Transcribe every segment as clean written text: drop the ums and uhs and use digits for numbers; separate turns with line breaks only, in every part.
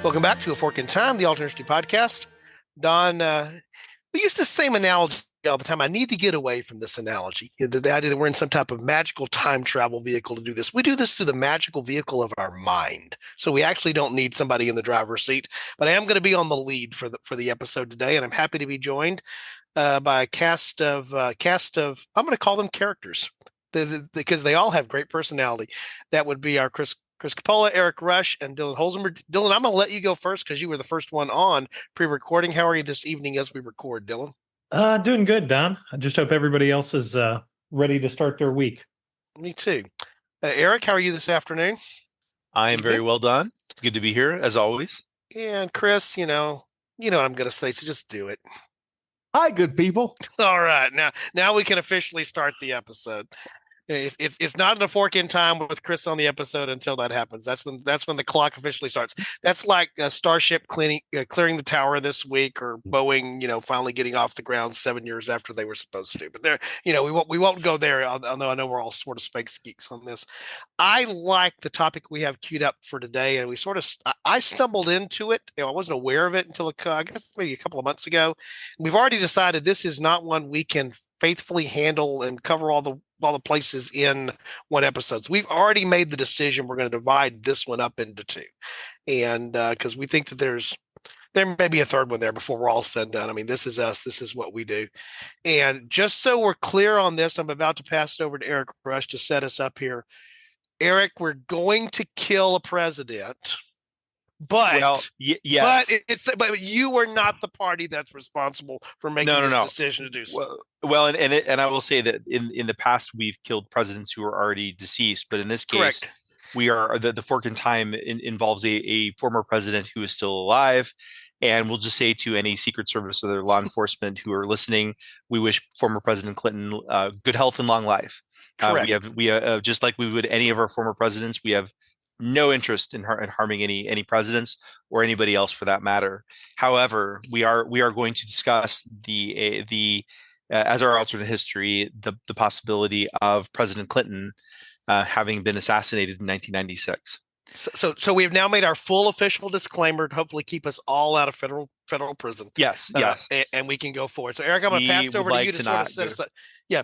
Welcome back to A Fork in Time, the Alternative Podcast. Don, we use the same analogy all the time. I need to get away from this analogy. The idea that we're in some type of magical time travel vehicle to do this. We do this through the magical vehicle of our mind. So we actually don't need somebody in the driver's seat. But I am going to be on the lead for the episode today, and I'm happy to be joined by a cast of I'm going to call them characters because they all have great personality. That would be our Chris Capola, Eric Rush, and Dylan Holzheimer. Dylan, I'm going to let you go first because you were the first one on pre-recording. How are you this evening as we record, Dylan?
Doing good, Don. I just hope everybody else is ready to start their week.
Me too. Eric, how are you this afternoon?
I am very
Evening?
well done. Good to be here, as always.
And Chris, you know what I'm going to say, so just do it.
Hi, good people.
All right, now we can officially start the episode. It's not a fork in time with Chris on the episode until that happens. That's when the clock officially starts. That's like Starship clearing the tower this week, or Boeing, finally getting off the ground 7 years after they were supposed to. But there, we won't go there. Although I know we're all sort of space geeks on this. I like the topic we have queued up for today, and I stumbled into it. I wasn't aware of it until I guess maybe a couple of months ago. We've already decided this is not one we can faithfully handle and cover all the places in one episode. So we've already made the decision we're going to divide this one up into two, and because we think that there may be a third one there before we're all said and done. I mean, this is us. This is what we do. And just so we're clear on this, I'm about to pass it over to Eric Rush to set us up here. Eric, we're going to kill a president. But
yes.
but you were not the party that's responsible for making this decision to do so.
And I will say that in the past we've killed presidents who are already deceased, but in this case,
Correct.
we are the fork in time involves a former president who is still alive. And we'll just say to any Secret Service or their law enforcement who are listening, we wish former President Clinton good health and long life.
Correct.
We have just like we would any of our former presidents, we have no interest in harming any presidents or anybody else for that matter. However, we are going to discuss the as our alternate history the possibility of President Clinton having been assassinated in 1996.
So we have now made our full official disclaimer to hopefully keep us all out of federal prison.
Yes.
And we can go forward. So Eric, I'm going to pass it over to you to sort of set us up. Yeah,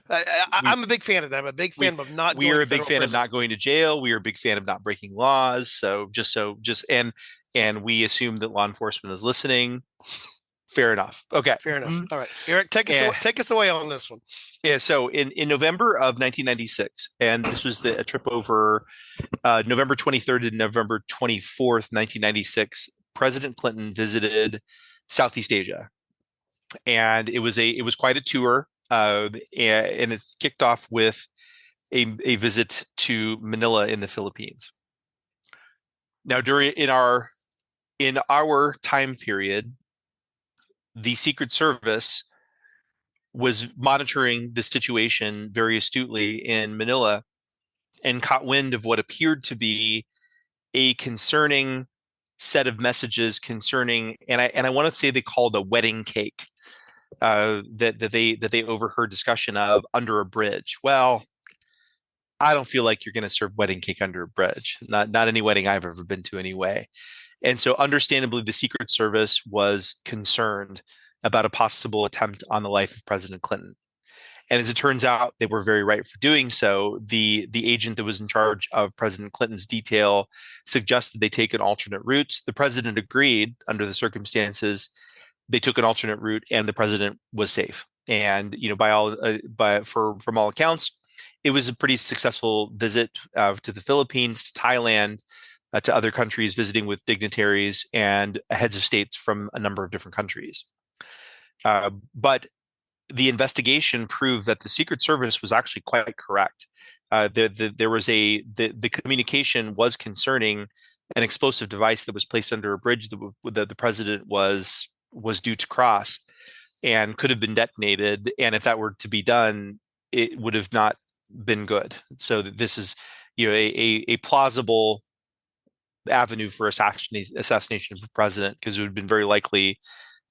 I'm a big fan of that. I'm a big fan of not.
We are a big fan of not going to jail. We are a big fan of not breaking laws. So and we assume that law enforcement is listening. Fair enough. Okay.
Fair enough. All right, Eric, take us away on this one.
Yeah. So in November of 1996, and this was a trip over November 23rd to November 24th, 1996. President Clinton visited Southeast Asia, and it was quite a tour. And it's kicked off with a visit to Manila in the Philippines. Now, in our time period, the Secret Service was monitoring the situation very astutely in Manila and caught wind of what appeared to be a concerning set of messages concerning, and I want to say they called a wedding cake that they overheard discussion of under a bridge. Well, I don't feel like you're going to serve wedding cake under a bridge. Not any wedding I've ever been to anyway. And so understandably, the Secret Service was concerned about a possible attempt on the life of President Clinton. And as it turns out, they were very right for doing so. The agent that was in charge of President Clinton's detail suggested they take an alternate route. The president agreed under the circumstances. They took an alternate route, and the president was safe. And from all accounts, it was a pretty successful visit to the Philippines, to Thailand, to other countries, visiting with dignitaries and heads of states from a number of different countries. But the investigation proved that the Secret Service was actually quite correct. There was the communication was concerning an explosive device that was placed under a bridge that the president was due to cross and could have been detonated. And if that were to be done, it would have not been good. So this is a plausible avenue for assassination of the president, because it would have been very likely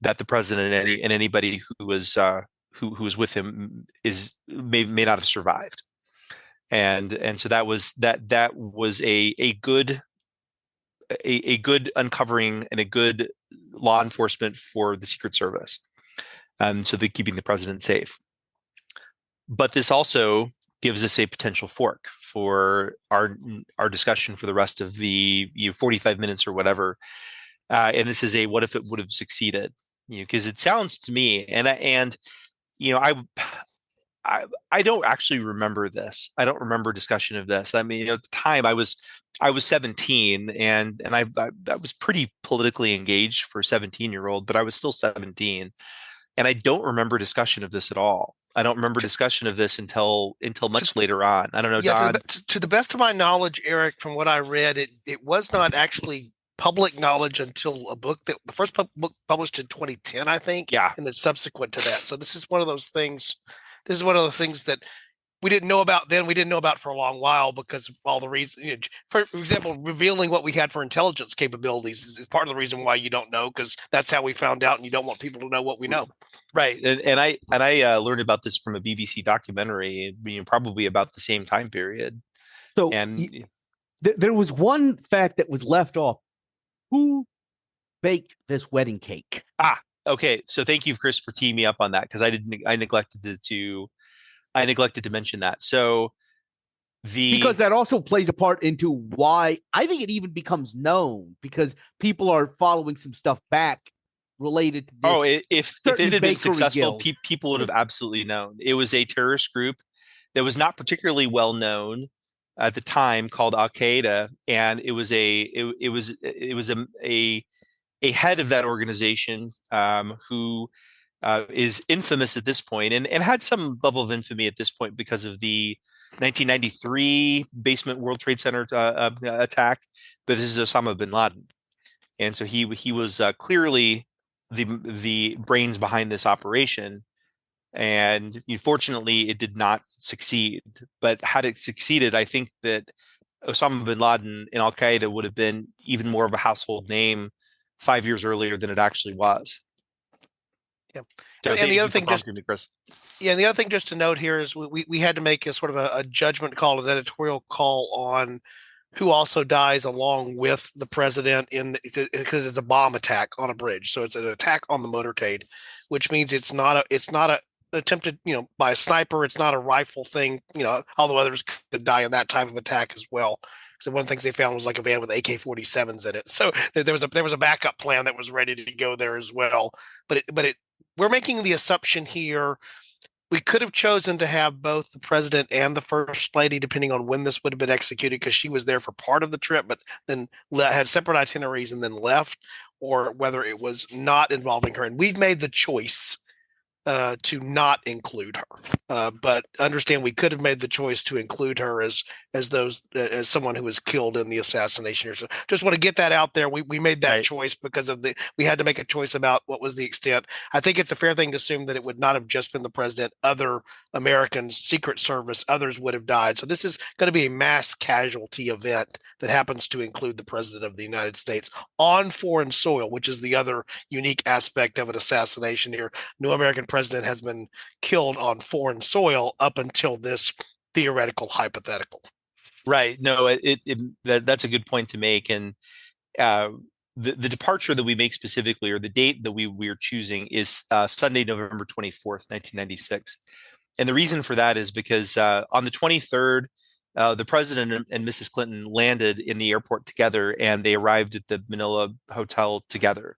that the president and anybody who was with him may not have survived. And so that was a good a good uncovering and a good law enforcement for the Secret Service, so they're keeping the president safe. But this also gives us a potential fork for our discussion for the rest of the 45 minutes or whatever. And this is a what if it would have succeeded? Because it sounds to me, and I don't actually remember this. I don't remember discussion of this. I mean, at the time I was 17 and I was pretty politically engaged for a 17-year-old, but I was still 17. And I don't remember discussion of this at all. I don't remember discussion of this until much later on. I don't know,
Yeah,
Don.
to the best of my knowledge, Eric, from what I read, it was not actually public knowledge until the first book published in 2010, I think,
Yeah,
and then subsequent to that. So this is one of those things. This is one of the things that we didn't know about then. We didn't know about for a long while because of all the reasons. For example, revealing what we had for intelligence capabilities is part of the reason why you don't know, because that's how we found out, and you don't want people to know what we know.
right. And I learned about this from a BBC documentary, probably about the same time period.
So
And
there was one fact that was left off. Who baked this wedding cake?
okay. So thank you, Chris, for teeing me up on that, because I neglected to mention that. So
Because that also plays a part into why I think it even becomes known, because people are following some stuff back related to this.
If it
certain
had been
bakery
successful,
guild.
people would have absolutely known. It was a terrorist group that was not particularly well known at the time, called Al Qaeda, and it was a head of that organization, who is infamous at this point, and had some level of infamy at this point because of the 1993 basement World Trade Center attack. But this is Osama bin Laden, and so he was clearly the brains behind this operation. And fortunately, it did not succeed. But had it succeeded, I think that Osama bin Laden and Al Qaeda would have been even more of a household name 5 years earlier than it actually was.
Yeah.
So
And
thank
the
you
other
for
thing, just
prompting me, Chris.
yeah, and the other thing just to note here is we had to make a sort of a judgment call, an editorial call on who also dies along with the president because it's a bomb attack on a bridge. So it's an attack on the motorcade, which means it's not a attempted, by a sniper. It's not a rifle thing, although others could die in that type of attack as well. So one of the things they found was like a van with AK-47s in it. So there was a backup plan that was ready to go there as well. But we're making the assumption here we could have chosen to have both the president and the first lady, depending on when this would have been executed, because she was there for part of the trip, but then had separate itineraries and then left, or whether it was not involving her. And we've made the choice to not include her, but understand we could have made the choice to include her as as someone who was killed in the assassination here. So just want to get that out there. We made that choice because of we had to make a choice about what was the extent. I think it's a fair thing to assume that it would not have just been the president. Other Americans, Secret Service, others would have died. So this is going to be a mass casualty event that happens to include the president of the United States on foreign soil, which is the other unique aspect of an assassination here. No American president has been killed on foreign soil up until this theoretical hypothetical.
Right. No, that's a good point to make. And the departure that we make specifically, or the date that we are choosing, is Sunday, November 24th, 1996. And the reason for that is because on the 23rd, the president and Mrs. Clinton landed in the airport together, and they arrived at the Manila hotel together.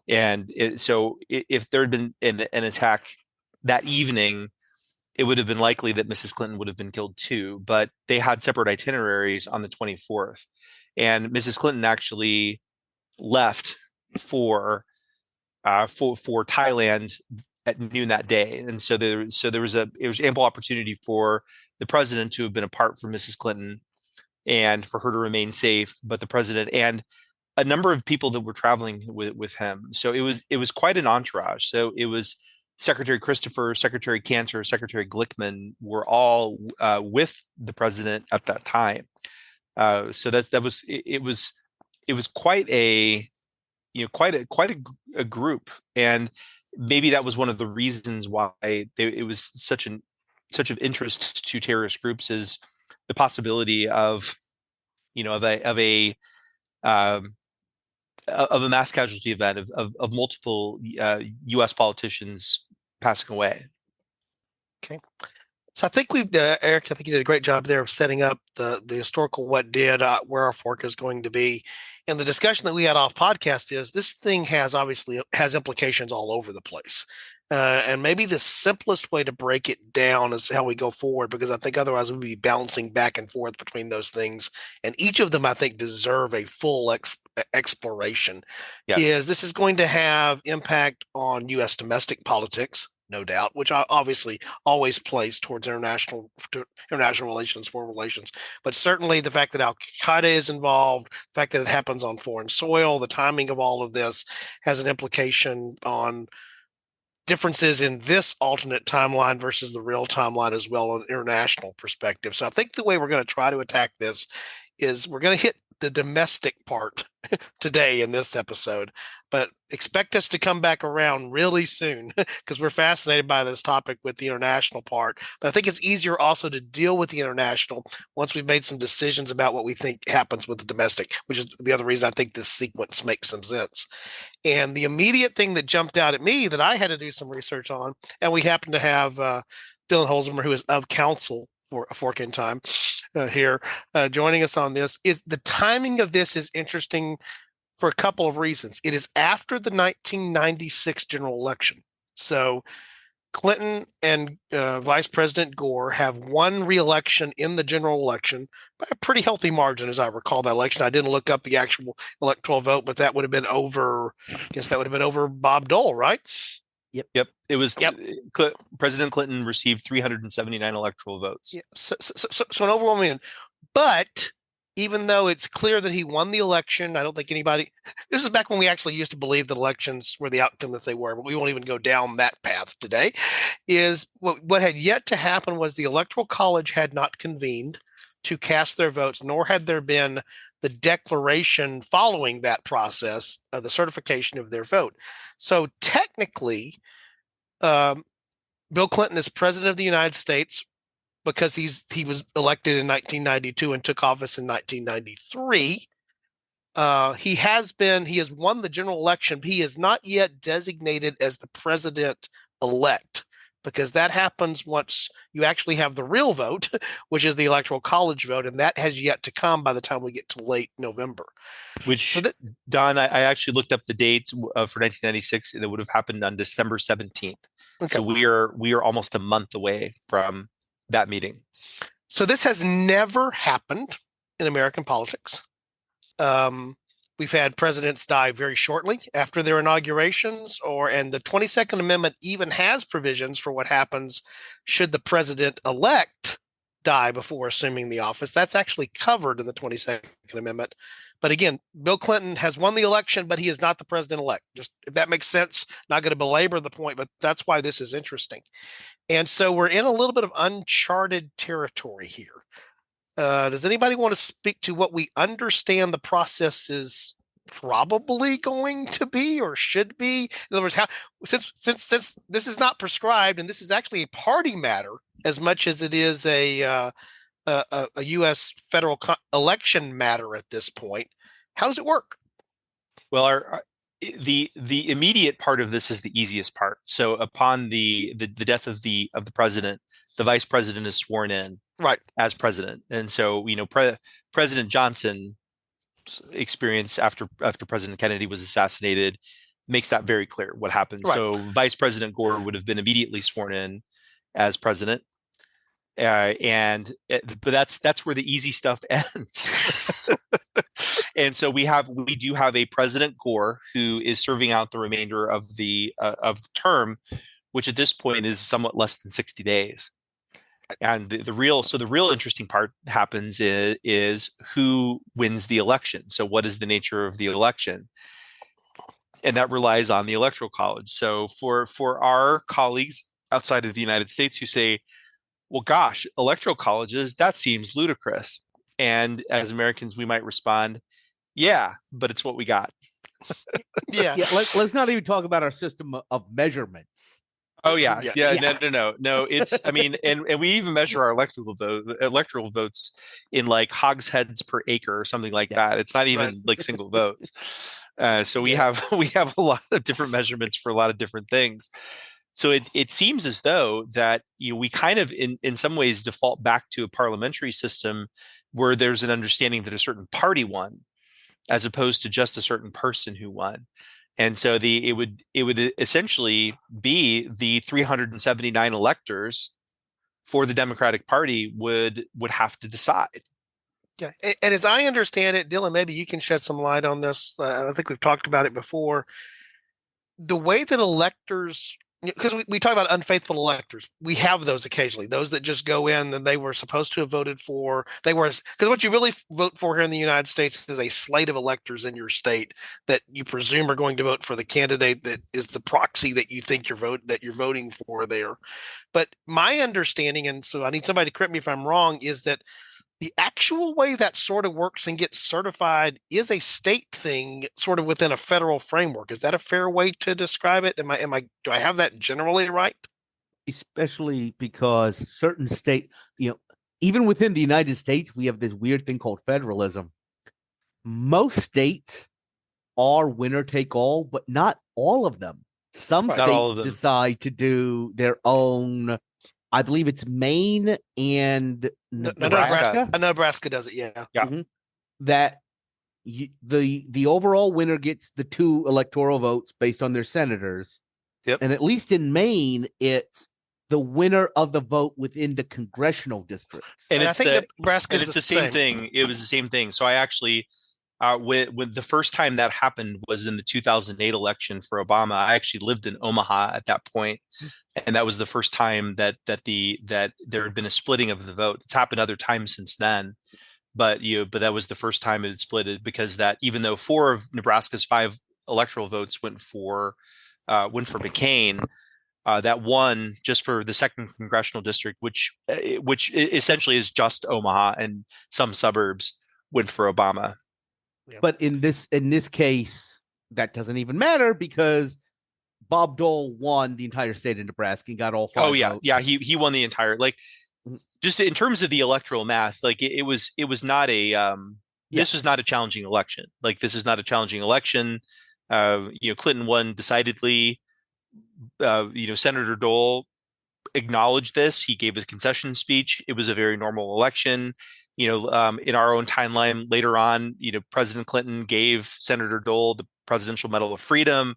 And so if there had been an attack that evening, it would have been likely that Mrs. Clinton would have been killed too. But they had separate itineraries on the 24th. And Mrs. Clinton actually left for Thailand at noon that day. And so there was ample opportunity for the president to have been apart from Mrs. Clinton and for her to remain safe, but the president and a number of people that were traveling with him. So it was quite an entourage. So it was Secretary Christopher, Secretary Cantor, Secretary Glickman were all with the president at that time. So it was quite a group, and maybe that was one of the reasons why it was such of interest to terrorist groups, is the possibility of um, of a mass casualty event of multiple U.S. politicians passing away.
Okay. So I think Eric, I think you did a great job there of setting up the historical what did, where our fork is going to be. And the discussion that we had off podcast is this thing obviously has implications all over the place. And maybe the simplest way to break it down is how we go forward, because I think otherwise we'd be bouncing back and forth between those things. And each of them, I think, deserve a full exploration.
Yes.
This is going to have impact on U.S. domestic politics, no doubt, which obviously always plays towards international relations, foreign relations. But certainly the fact that Al Qaeda is involved, the fact that it happens on foreign soil, the timing of all of this has an implication on differences in this alternate timeline versus the real timeline as well on an international perspective. So I think the way we're going to try to attack this is we're going to hit the domestic part today in this episode, but expect us to come back around really soon because we're fascinated by this topic with the international part. But I think it's easier also to deal with the international once we've made some decisions about what we think happens with the domestic, which is the other reason I think this sequence makes some sense. And the immediate thing that jumped out at me that I had to do some research on, and we happen to have Dylan Holzheimer, who is of counsel for A Fork in Time here, joining us on this, is the timing of this is interesting for a couple of reasons. It is after the 1996 general election. So Clinton and Vice President Gore have won re-election in the general election by a pretty healthy margin, as I recall that election. I didn't look up the actual electoral vote, but that would have been over, I guess that would have been over Bob Dole, right?
Yep. It was President Clinton received 379 electoral votes.
Yeah. So an overwhelming, but even though it's clear that he won the election, I don't think anybody, this is back when we actually used to believe that elections were the outcome that they were, but we won't even go down that path today, is what had yet to happen was the Electoral College had not convened to cast their votes, nor had there been the declaration following that process of the certification of their vote. So technically, Bill Clinton is president of the United States because he was elected in 1992 and took office in 1993. He has won the general election, but he is not yet designated as the president-elect, because that happens once you actually have the real vote, which is the Electoral College vote, and that has yet to come by the time we get to late November.
Which, Don, I actually looked up the date for 1996, and it would have happened on December 17th. Okay. So we are almost a month away from that meeting.
So this has never happened in American politics. We've had presidents die very shortly after their inaugurations, and the 22nd Amendment even has provisions for what happens should the president-elect die before assuming the office. That's actually covered in the 22nd Amendment. But again, Bill Clinton has won the election, but he is not the president-elect. Just if that makes sense, not going to belabor the point, but that's why this is interesting. And so we're in a little bit of uncharted territory here. Does anybody want to speak to what we understand the process is probably going to be or should be? In other words, since this is not prescribed and this is actually a party matter as much as it is a U.S. federal election matter at this point, how does it work?
Well, the immediate part of this is the easiest part. So upon the death of the president, the vice president is sworn in,
right,
as president. And so President Johnson's experience after President Kennedy was assassinated makes that very clear what happens. Right. So Vice President Gore would have been immediately sworn in as president. But that's where the easy stuff ends. And so we do have a President Gore who is serving out the remainder of the term, which at this point is somewhat less than 60 days. And the real interesting part happens is who wins the election. So what is the nature of the election? And that relies on the Electoral College. So for our colleagues outside of the United States who say, well, gosh, electoral colleges, that seems ludicrous. And as Americans, we might respond, yeah, but it's what we got.
Yeah. Let's not even talk about our system of measurements.
Oh yeah,
Yeah.
yeah,
Yeah.
no. It's I mean, and we even measure our electoral votes in like hogsheads per acre or something like that. It's not
Right.
even like single votes. So we
Yeah.
have we have a lot of different measurements for a lot of different things. So it seems as though that we kind of in some ways default back to a parliamentary system where there's an understanding that a certain party won as opposed to just a certain person who won. And so it would essentially be the 379 electors for the Democratic Party would have to decide.
Yeah. And as I understand it, Dylan, maybe you can shed some light on this. I think we've talked about it before. The way that electors, because we talk about unfaithful electors, we have those occasionally, those that just go in and they were supposed to have voted for, they were, because what you really vote for here in the United States is a slate of electors in your state that you presume are going to vote for the candidate that is the proxy that you think you're voting for there. But my understanding, and so I need somebody to correct me if I'm wrong, is that the actual way that sort of works and gets certified is a state thing sort of within a federal framework. Is that a fair way to describe it? Do I have that generally right?
Especially because certain state, even within the United States, we have this weird thing called federalism. Most states are winner take all, but not all of them. Some
Right.
Not all
states
of them.
decide to do their own. I believe it's Maine and Nebraska.
Nebraska does it, yeah.
Yeah.
Mhm. That the overall winner gets the 2 electoral votes based on their senators.
Yep.
And at least in Maine, it's the winner of the vote within the congressional districts.
And
I
it's
think Nebraska's
the same thing. It was the same thing. So I actually when the first time that happened was in the 2008 election for Obama. I actually lived in Omaha at that point, and that was the first time that there had been a splitting of the vote. It's happened other times since then, but that was the first time it had splitted, because that even though 4 of Nebraska's 5 electoral votes went for McCain, that one just for the second congressional district, which essentially is just Omaha and some suburbs, went for Obama.
Yeah.
But in this case, that doesn't even matter because Bob Dole won the entire state of Nebraska and got all 5
Oh yeah,
votes.
yeah. He won the entire, like, just in terms of the electoral math. Like it was not a this was not a challenging election. Like this is not a challenging election. Clinton won decidedly. Senator Dole acknowledged this. He gave a concession speech. It was a very normal election. In our own timeline later on, President Clinton gave Senator Dole the Presidential Medal of Freedom.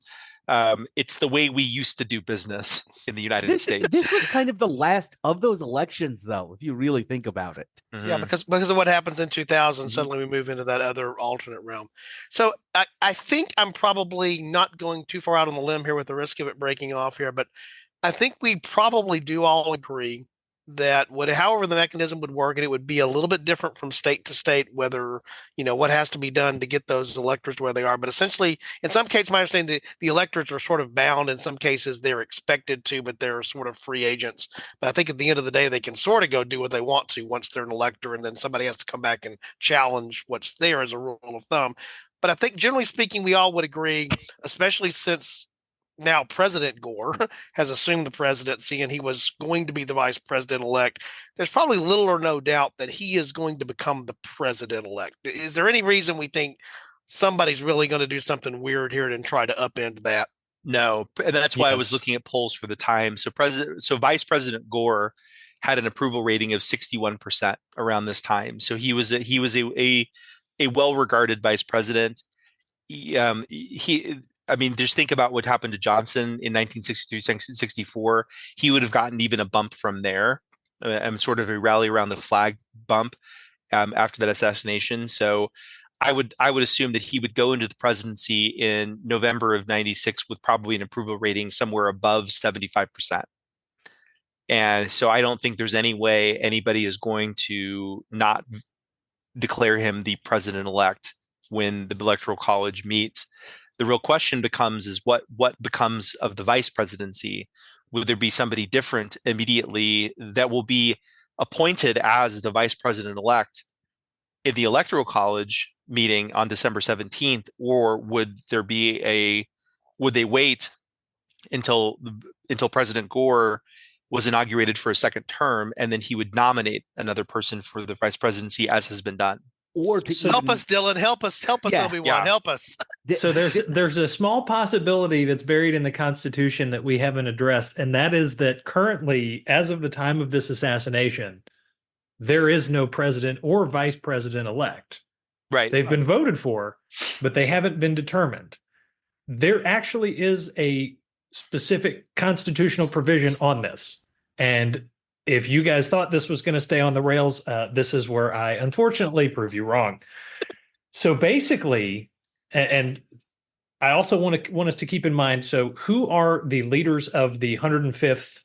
It's the way we used to do business in the United States.
This was kind of the last of those elections, though, if you really think about it.
Yeah, because of what happens in 2000,
Mhm.
suddenly we move into that other alternate realm. So I think I'm probably not going too far out on the limb here with the risk of it breaking off here, but I think we probably do all agree that however the mechanism would work, and it would be a little bit different from state to state, whether, what has to be done to get those electors to where they are. But essentially, in some cases, my understanding, the electors are sort of bound. In some cases, they're expected to, but they're sort of free agents. But I think at the end of the day, they can sort of go do what they want to once they're an elector, and then somebody has to come back and challenge what's there as a rule of thumb. But I think generally speaking, we all would agree, especially since now President Gore has assumed the presidency and he was going to be the vice president elect. There's probably little or no doubt that he is going to become the president elect. Is there any reason we think somebody's really going to do something weird here and try to upend that?
No, and that's why I was
Yes.
looking at polls for the time. So Vice President Gore had an approval rating of 61% around this time. So he was a well-regarded vice president. I mean, just think about what happened to Johnson in 1963-64. He would have gotten even a bump from there, sort of a rally around the flag bump after that assassination. So I would assume that he would go into the presidency in November of 96 with probably an approval rating somewhere above 75%. And so I don't think there's any way anybody is going to not declare him the president-elect when the Electoral College meets. The real question is what becomes of the vice presidency? Will there be somebody different immediately that will be appointed as the vice president-elect in the Electoral College meeting on December 17th, or would they wait until President Gore was inaugurated for a second term, and then he would nominate another person for the vice presidency, as has been done.
Or to
So-
Help us, Dylan. Help us,
Yeah.
Obi-Wan.
Yeah.
Help us.
So there's a small possibility that's buried in the Constitution that we haven't addressed, and that is that currently, as of the time of this assassination, there is no president or vice president elect.
Right.
They've been voted for, but they haven't been determined. There actually is a specific constitutional provision on this. And if you guys thought this was going to stay on the rails, this is where I unfortunately prove you wrong. So basically, and I also want us to keep in mind, so who are the leaders of the 105th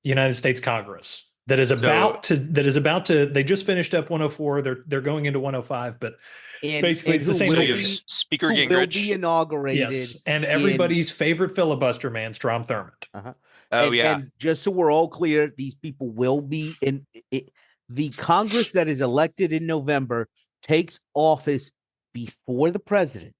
United States Congress that is about to they just finished up 104, they're going into 105 but basically it's the same
So
thing.
you have Speaker
who will
Gingrich.
be inaugurated.
Yes, and everybody's favorite filibuster man, Strom Thurmond.
Oh,
and,
yeah.
and just so we're all clear, these people will be in the Congress that is elected in November takes office before the president.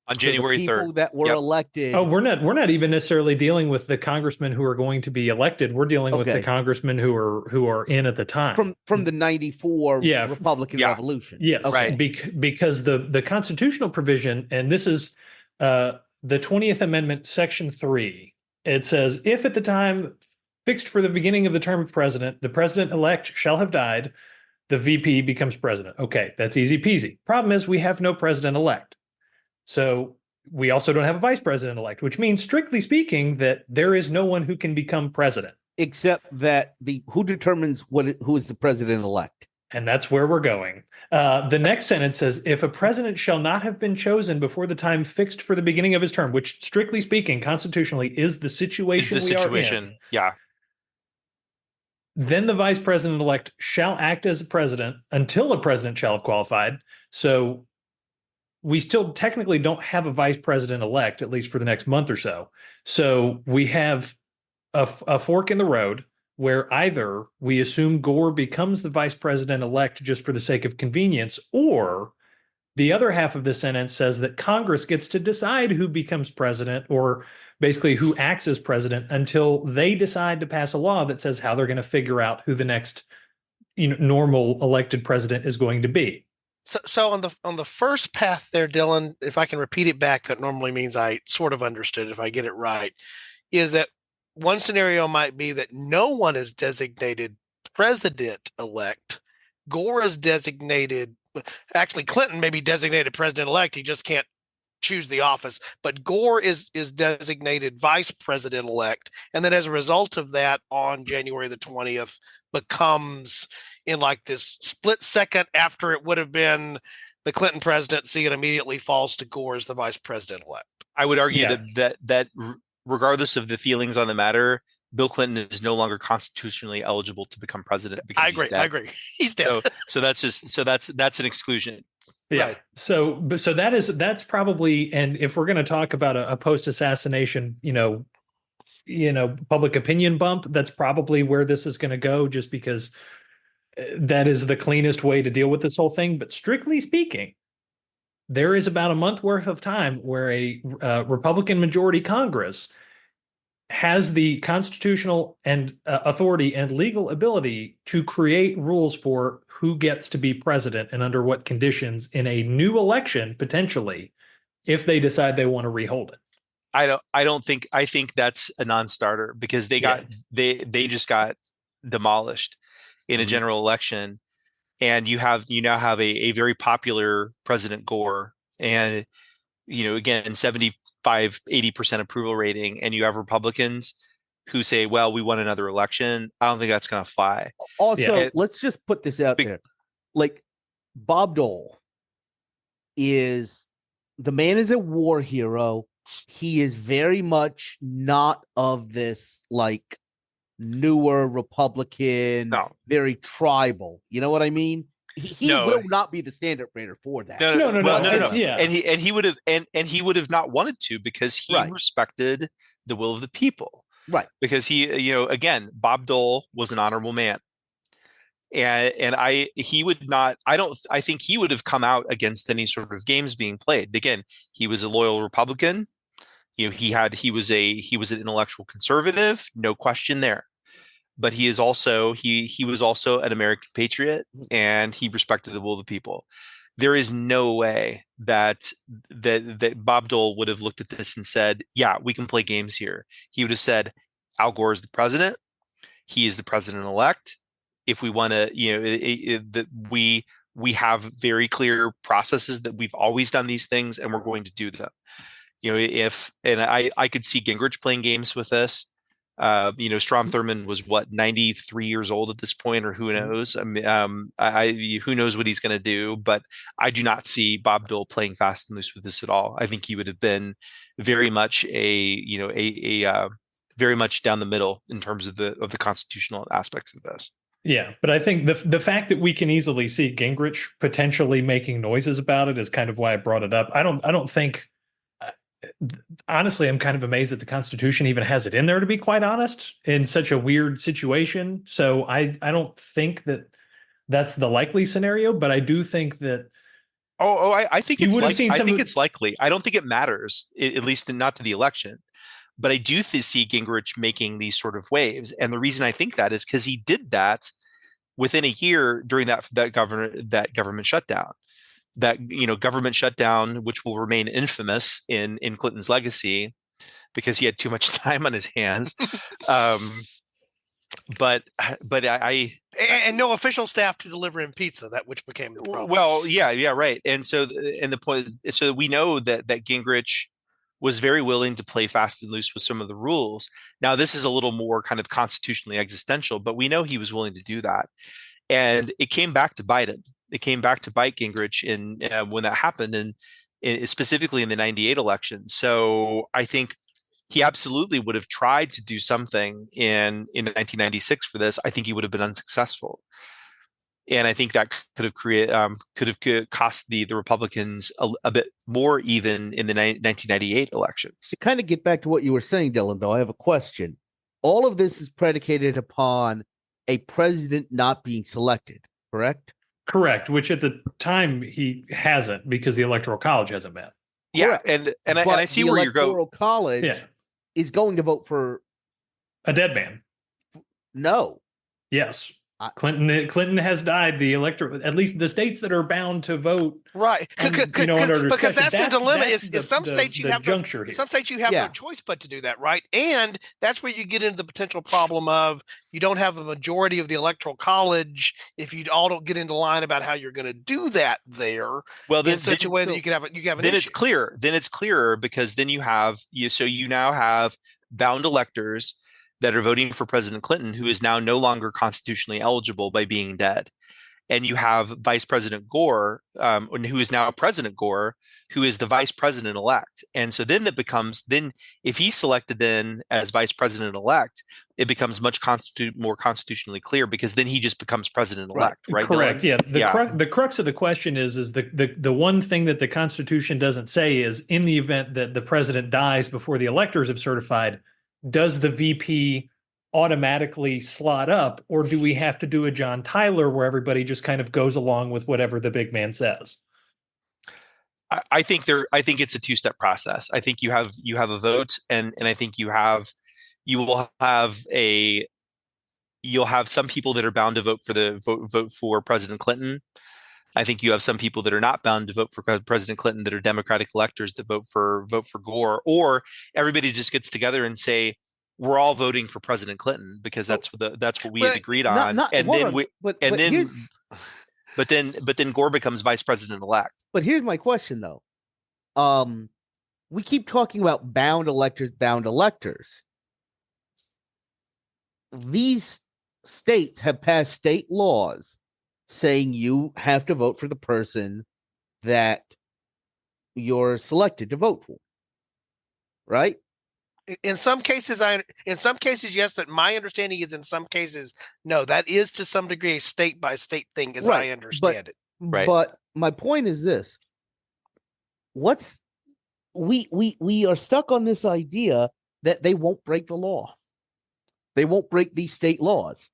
On
So the
January
people
3rd.
that were
Yep.
elected.
Oh, we're not even necessarily dealing with the congressmen who are going to be elected. We're dealing with the
Okay.
congressmen who are in at the time.
from the 94
Yeah,
Republican
yeah.
Revolution.
Yes,
Right.
Because the constitutional provision, and this is the 20th Amendment, Section 3, it says, if at the time fixed for the beginning of the term of president, the president-elect shall have died, the VP becomes president. Okay, that's easy peasy. Problem is, we have no president-elect. So we also don't have a vice president-elect, which means, strictly speaking, that there is no one who can become president.
Except that who determines who is the president elect?
And that's where we're going. The next sentence says, if a president shall not have been chosen before the time fixed for the beginning of his term, which strictly speaking, constitutionally is the situation
Is the
we
situation.
are in,
Yeah.
then the vice president-elect shall act as a president until a president shall have qualified. So we still technically don't have a vice president-elect, at least for the next month or so. So we have a fork in the road where either we assume Gore becomes the vice president-elect just for the sake of convenience, or the other half of the sentence says that Congress gets to decide who becomes president, or basically who acts as president, until they decide to pass a law that says how they're going to figure out who the next normal elected president is going to be.
So on the first path there, Dylan, if I can repeat it back, that normally means I sort of understood if I get it right, is that one scenario might be that no one is designated president-elect. Gore is designated, actually Clinton may be designated president-elect, he just can't choose the office, but Gore is designated vice president-elect, and then as a result of that, on January the 20th, becomes, in like this split second after it would have been the Clinton presidency, it immediately falls to Gore as the vice president-elect.
I would argue
Yeah.
that regardless of the feelings on the matter, Bill Clinton is no longer constitutionally eligible to become president because he's dead.
I agree. He's dead.
So that's an exclusion.
Yeah.
Right.
So that's probably, and if we're going to talk about a post-assassination, public opinion bump, that's probably where this is going to go, just because that is the cleanest way to deal with this whole thing. But strictly speaking, there is about a month worth of time where a Republican majority Congress has the constitutional and authority and legal ability to create rules for who gets to be president and under what conditions in a new election, potentially, if they decide they want to rehold it.
I think that's a non-starter because they just got demolished in a general election, and you now have a very popular President Gore, and again 75-80% approval rating, and you have Republicans who say, well, we want another election. I don't think that's going to fly.
Also, let's just put this out there. Like, Bob Dole is a war hero. He is very much not of this like newer Republican, very tribal. You know what I mean? He will not be the standard bearer for that.
No.
Yeah.
And he would have not wanted to, because he respected the will of the people.
Right.
Because he, again, Bob Dole was an honorable man. And I think he would have come out against any sort of games being played. Again, he was a loyal Republican. he was an intellectual conservative, no question there. But he was also an American patriot, and he respected the will of the people. There is no way that Bob Dole would have looked at this and said, "Yeah, we can play games here." He would have said, "Al Gore is the president. He is the president elect. If we want to, we have very clear processes that we've always done these things, and we're going to do them." I could see Gingrich playing games with this. Strom Thurmond was 93 years old at this point, or who knows? I mean, who knows what he's going to do? But I do not see Bob Dole playing fast and loose with this at all. I think he would have been very much very much down the middle in terms of the constitutional aspects of this.
Yeah, but I think the fact that we can easily see Gingrich potentially making noises about it is kind of why I brought it up. I don't think. Honestly, I'm kind of amazed that the Constitution even has it in there, to be quite honest, in such a weird situation. So I don't think that that's the likely scenario, but I do think that.
I think it's likely. I don't think it matters, at least not to the election. But I do see Gingrich making these sort of waves, and the reason I think that is because he did that within a year during that government shutdown. Government shutdown, which will remain infamous in Clinton's legacy because he had too much time on his hands. But
and no official staff to deliver him pizza, which became the problem.
Well, yeah, right. And the point, so we know that Gingrich was very willing to play fast and loose with some of the rules. Now, this is a little more kind of constitutionally existential, but we know he was willing to do that, and it came back to bite him. It came back to bite Gingrich when that happened, and specifically in the '98 election. So I think he absolutely would have tried to do something in 1996 for this. I think he would have been unsuccessful, and I think that could have cost the Republicans a bit more even in the 1998 elections.
To kind of get back to what you were saying, Dylan, though, I have a question. All of this is predicated upon a president not being selected, correct?
Correct, which at the time he hasn't, because the Electoral College hasn't met.
Yeah, and I see where you're going.
The Electoral College is going to vote for
a dead man.
No.
Yes. Clinton has died. The electorate, at least the states that are bound to vote,
right? Because that's the dilemma. Is some states you have no choice but to do that, right? And that's where you get into the potential problem of you don't have a majority of the electoral college if you all don't get into line about how you're going to do that there.
Well, then
in such a way that you can have an
then issue. It's clear. Then it's clearer because then you now have bound electors that are voting for President Clinton, who is now no longer constitutionally eligible by being dead. And you have Vice President Gore, who is now President Gore, who is the Vice President elect. And so then if he's selected then as Vice President elect, it becomes much more constitutionally clear because then he just becomes President elect, right?
Correct. The crux of the question is the one thing that the Constitution doesn't say is in the event that the president dies before the electors have certified, does the VP automatically slot up, or do we have to do a John Tyler where everybody just kind of goes along with whatever the big man says?
I think it's a two-step process. I think you have a vote, and I think you'll have some people that are bound to vote for President Clinton. I think you have some people that are not bound to vote for President Clinton that are Democratic electors that vote for Gore, or everybody just gets together and say we're all voting for President Clinton because that's what we had agreed on, but then Gore becomes Vice President elect.
But here's my question though: we keep talking about bound electors. These states have passed state laws saying you have to vote for the person that you're selected to vote for, right?
In some cases, yes, but my understanding is in some cases, no. That is to some degree a state by state thing, as I understand it.
Right.
But my point is this: we are stuck on this idea that they won't break the law. They won't break these state laws.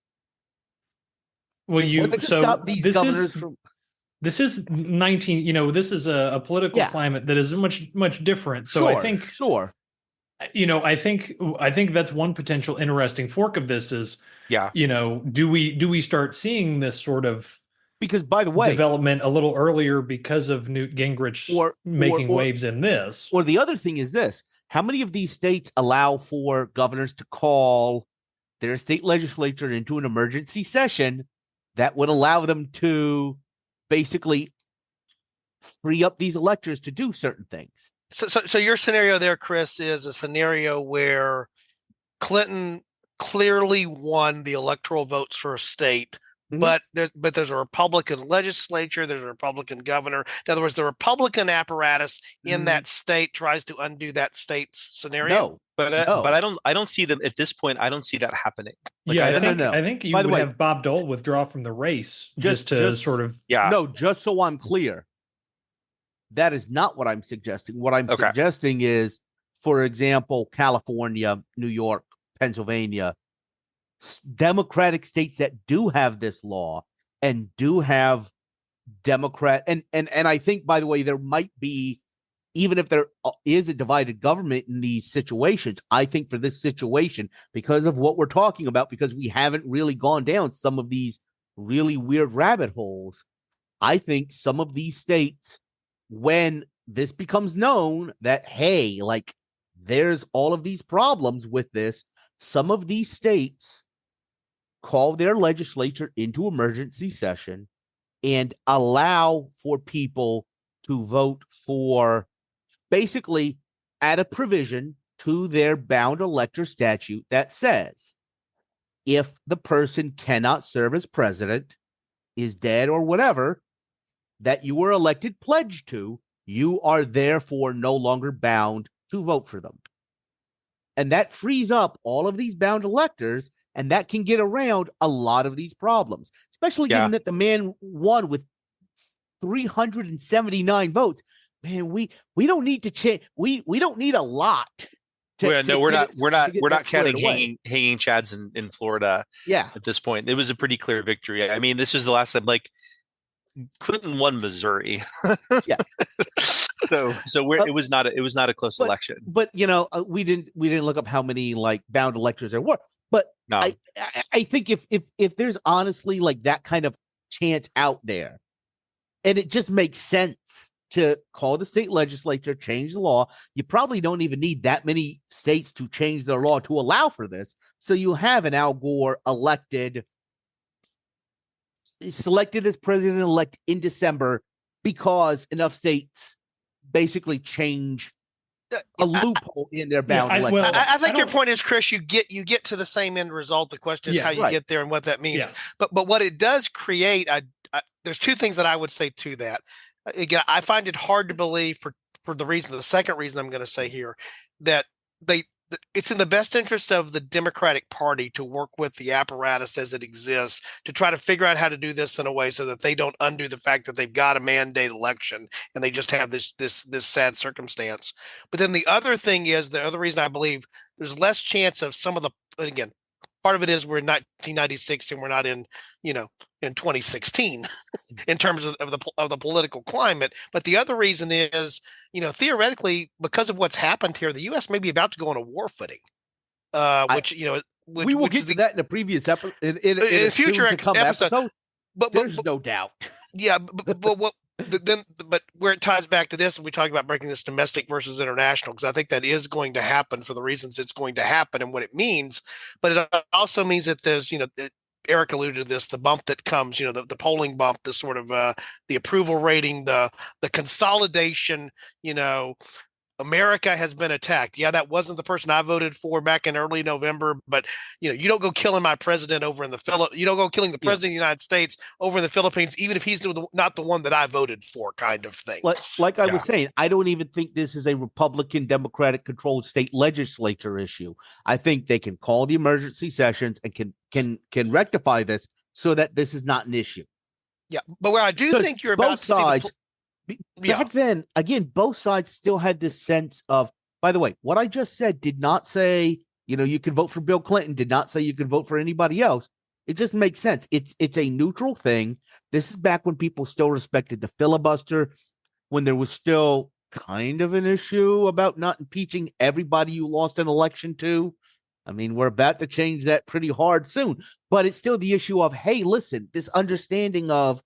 Well,
stop these governors from.
This is 19. This is a political climate that is much different. So I think
sure.
I think that's one potential interesting fork of this is,
Yeah.
do we start seeing this sort of
Because by the way,
development a little earlier because of Newt Gingrich making waves in this?
Or the other thing is this: how many of these states allow for governors to call their state legislature into an emergency session that would allow them to basically free up these electors to do certain things?
So your scenario there, Chris, is a scenario where Clinton clearly won the electoral votes for a state, but there's a Republican legislature, there's a Republican governor. In other words, the Republican apparatus in that state tries to undo that state's scenario.
No,
But
no.
but I don't see them at this point. I don't see that happening.
Yeah, I think
no.
I think you
By the
would
way-
have Bob Dole withdraw from the race just to sort of
Yeah.
No, just so I'm clear, that is not what I'm suggesting. What I'm
Okay.
suggesting is, for example, California, New York, Pennsylvania, Democratic states that do have this law and do have Democrat and I think, by the way, there might be, even if there is a divided government in these situations, I think for this situation, because of what we're talking about, because we haven't really gone down some of these really weird rabbit holes, I think some of these states, when this becomes known that, hey, like there's all of these problems with this, some of these states call their legislature into emergency session and allow for people to vote for, basically add a provision to their bound elector statute that says if the person cannot serve as president, is dead or whatever, that you were elected pledged to, you are therefore no longer bound to vote for them. And that frees up all of these bound electors, and that can get around a lot of these problems, especially given that the man won with 379 votes. Man, we don't need to change. We don't need a lot.
We're not counting hanging chads in Florida.
Yeah.
At this point, it was a pretty clear victory. I mean, this was the last time. Like Clinton won Missouri.
Yeah.
So it was not a close election.
But we didn't look up how many like bound electors there were. But
No.
I think if there's honestly like that kind of chance out there, and it just makes sense to call the state legislature, change the law, you probably don't even need that many states to change their law to allow for this. So you have an Al Gore selected as president-elect in December because enough states basically change a loophole in their bound electoral.
I think your point is, Chris, you get to the same end result. The question is how you get there and what that means.
Yeah.
But what it does create, there's two things that I would say to that. Again, I find it hard to believe for the second reason I'm going to say here, that it's in the best interest of the Democratic Party to work with the apparatus as it exists to try to figure out how to do this in a way so that they don't undo the fact that they've got a mandate election and they just have this sad circumstance. But then the other thing is, the other reason I believe there's less chance of some of the, again, part of it is we're in 1996 and we're not in 2016 in terms of the political climate. But the other reason is, theoretically, because of what's happened here, the U.S. may be about to go on a war footing.
We will get to that in a previous episode, in a
future episode. But
there's no doubt.
Yeah, but where it ties back to this, and we talk about breaking this domestic versus international, because I think that is going to happen for the reasons it's going to happen and what it means. But it also means that there's, Eric alluded to this, the bump that comes, the polling bump, the sort of the approval rating, the consolidation, America has been attacked. Yeah, that wasn't the person I voted for back in early November, but you don't go killing my president over in you don't go killing the president of the United States over in the Philippines, even if he's not the one that I voted for, kind of thing.
Like I was saying, I don't even think this is a Republican Democratic controlled state legislature issue. I think they can call the emergency sessions and can rectify this so that this is not an issue.
Yeah, but where I do think you're about to see
back then, again, both sides still had this sense of, by the way, what I just said did not say, you can vote for Bill Clinton, did not say you can vote for anybody else. It just makes sense. It's a neutral thing. This is back when people still respected the filibuster, when there was still kind of an issue about not impeaching everybody you lost an election to. I mean, we're about to change that pretty hard soon, but it's still the issue of, hey, listen, this understanding of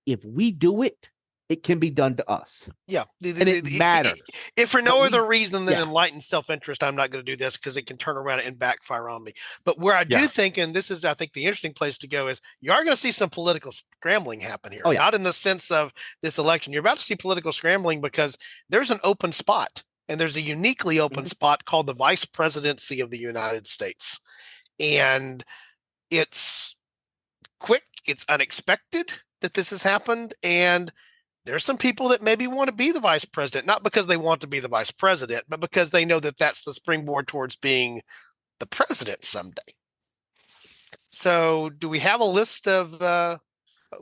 if we do it, it can be done to us.
Yeah.
And it matters.
If for no
But
other reason than
yeah.
enlightened self-interest, I'm not going to do this because it can turn around and backfire on me. But where I do think, and this is, I think, the interesting place to go is you are going to see some political scrambling happen here.
Oh, yeah.
Not in the sense of this election. You're about to see political scrambling because there's an open spot, and there's a uniquely open spot called the vice presidency of the United States. And it's quick, it's unexpected that this has happened, and there's some people that maybe want to be the vice president, not because they want to be the vice president, but because they know that that's the springboard towards being the president someday. So do we have a list of,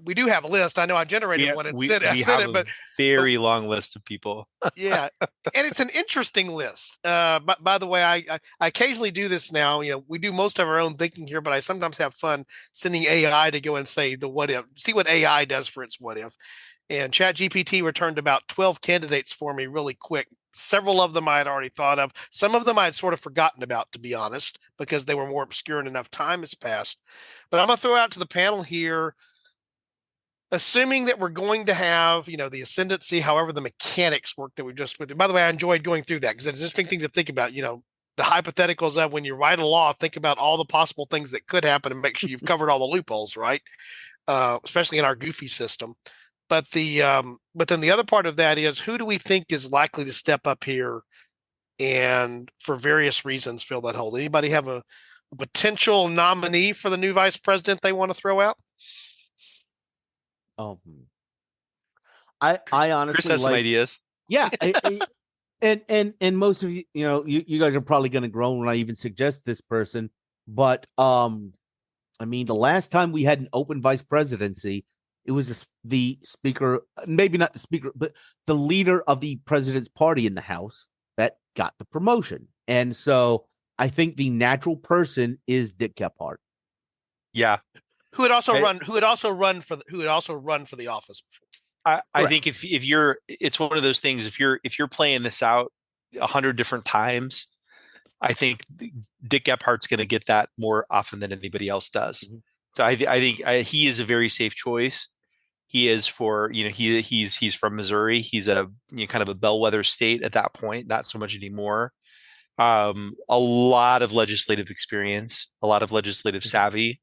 we do have a list. I know I generated one and said it, but
very long list of people.
Yeah. And it's an interesting list. But by the way, I occasionally do this now. You know, we do most of our own thinking here, but I sometimes have fun sending AI to go and say the what if, see what AI does for its what if. And ChatGPT returned about 12 candidates for me really quick. Several of them I had already thought of. Some of them I had sort of forgotten about, to be honest, because they were more obscure and enough time has passed. But I'm going to throw out to the panel here, assuming that we're going to have, you know, the ascendancy, however the mechanics work that we just went through. By the way, I enjoyed going through that because it's an interesting thing to think about, you know, the hypotheticals of when you write a law, think about all the possible things that could happen and make sure you've covered all the loopholes, right? Especially in our goofy system. But then the other part of that is, who do we think is likely to step up here and for various reasons fill that hole? Anybody have a potential nominee for the new vice president they want to throw out?
I honestly,
Chris has some ideas.
Yeah, and most of you, you know, you guys are probably going to groan when I even suggest this person, but I mean, the last time we had an open vice presidency, it was the speaker, maybe not the speaker, but the leader of the president's party in the House that got the promotion, and so I think the natural person is Dick Gephardt.
Yeah,
who would also run for the office.
I think if you're, it's one of those things. If you're playing this out 100 different times, I think Dick Gephardt's going to get that more often than anybody else does. Mm-hmm. So I think he is a very safe choice. He is for, you know, he's from Missouri. He's a, you know, kind of a bellwether state at that point, not so much anymore. A lot of legislative experience, a lot of legislative savvy.